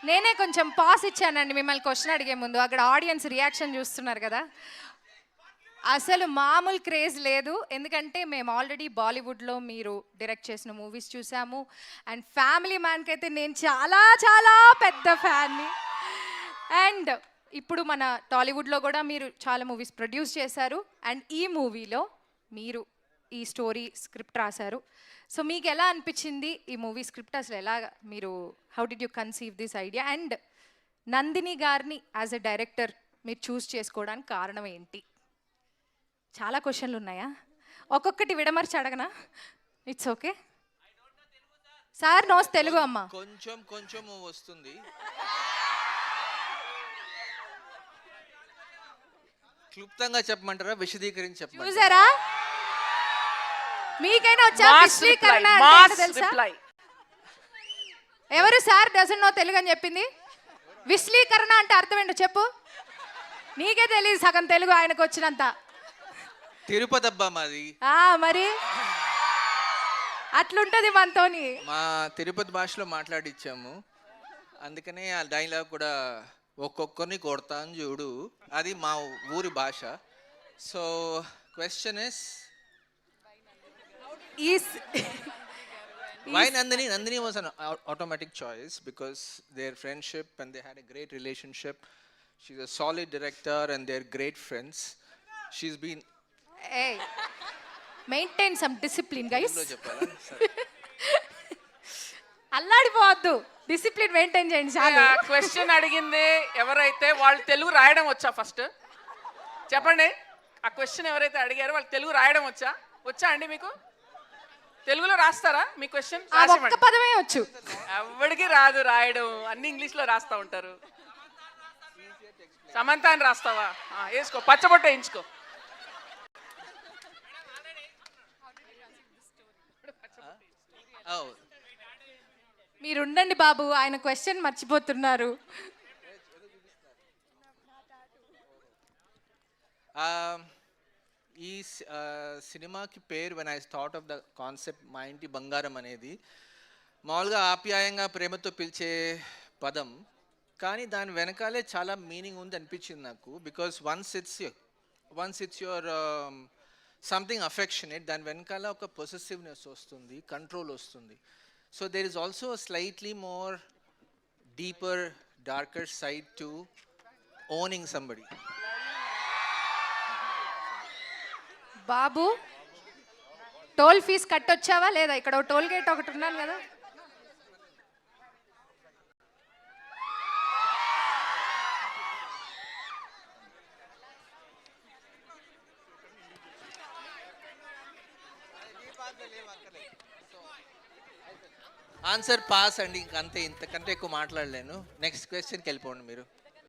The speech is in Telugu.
నేనే కొంచెం పాస్ ఇచ్చానండి మిమ్మల్ని క్వశ్చన్ అడిగే ముందు. అక్కడ ఆడియన్స్ రియాక్షన్ చూస్తున్నారు కదా, అసలు మామూలు క్రేజ్ లేదు. ఎందుకంటే మేము ఆల్రెడీ బాలీవుడ్లో మీరు డైరెక్ట్ చేసిన మూవీస్ చూసాము. అండ్ ఫ్యామిలీ మ్యాన్కి అయితే నేను చాలా చాలా పెద్ద ఫ్యాన్ని. అండ్ ఇప్పుడు మన టాలీవుడ్లో కూడా మీరు చాలా మూవీస్ ప్రొడ్యూస్ చేశారు. అండ్ ఈ మూవీలో మీరు ఈ స్టోరీ స్క్రిప్ట్ రాశారు. సో మీకు ఎలా అనిపించింది ఈ మూవీ స్క్రిప్ట్? అసలు ఎలా మీరు how did you conceive this idea? And Nandini గారిని యాజ్ ఎ డైరెక్టర్ మీరు చూస్ చేసుకోవడానికి కారణం ఏంటి? చాలా క్వశ్చన్లు ఉన్నాయా? ఒక్కొక్కటి విడమర్చి అడగనా? It's okay sir. Knows Telugu అమ్మ కొంచెం కొంచెం వస్తుంది. క్లుప్తంగా చెప్పమంటారా, విశదీకరించి చెప్పమంటారా? చూసారా, మీకైనా వచ్చా విశ్లీకరణ తెలుసా? ఎవరు సార్ డజన్ నో తెలుగు అని చెప్పింది? విశ్లీకరణ అంటే అర్థం ఏంటో చెప్పు. నీకే తెలియదు సగం తెలుగు ఆయనకు వచ్చినంత. తిరుపతి అబ్బా మాది. మరి అట్లుంటది మనతోని. మా తిరుపతి భాషలో మాట్లాడిచ్చాము, అందుకనే ఆ డైలాగ్ కూడా ఒక్కొక్కరిని కొడతాను చూడు, అది మా ఊరి భాష. So question is why Nandini? Nandini was an automatic choice because their friendship and they had a great relationship. She's a solid director and they're great friends. She's been maintain some discipline guys. అల్లాడిపోవద్దు, డిసిప్లిన్ మెయింటైన్ చేయండి చాలు. క్వశ్చన్ అడిగింది ఎవరైతే వాళ్ళు తెలుగు రాయడం వచ్చా? ఫస్ట్ చెప్పండి. ఆ క్వశ్చన్ ఎవరైతే అడిగారో వాళ్ళు తెలుగు రాయడం వచ్చా అండి? మీకు తెలుగులో రాస్తారా మీ క్వశ్చన్? ఒక్క పదమే వచ్చు. ఎవరికి రాదు రాయడం, అన్ని ఇంగ్లీష్ లో రాస్తా ఉంటారు. సమంత అని రాస్తావా? వేసుకో, పచ్చబొట్ట వేయించుకో. మీరుండండి బాబు, ఆయన క్వశ్చన్ మర్చిపోతున్నారు. ఈ సినిమాకి పేరు when I thought of the concept మా ఇంటి బంగారం అనేది మామూలుగా ఆప్యాయంగా ప్రేమతో పిలిచే పదం, కానీ దాని వెనకాలే చాలా మీనింగ్ ఉంది అనిపించింది నాకు. Because once it's your something affectionate, దాని వెనకాల ఒక పొసెసివ్నెస్ వస్తుంది, కంట్రోల్ వస్తుంది. So there is also slightly more deeper darker side to owning somebody. బాబు టోల్ ఫీజు కట్టొచ్చావా లేదా? ఇక్కడ టోల్ గేట్ ఒకటి ఉన్నాను కదా. ఆన్సర్ పాస్ అండి, ఇంకంతే, ఇంతకంటే ఎక్కువ మాట్లాడలేను. నెక్స్ట్ క్వశ్చన్కి వెళ్ళిపోండి మీరు.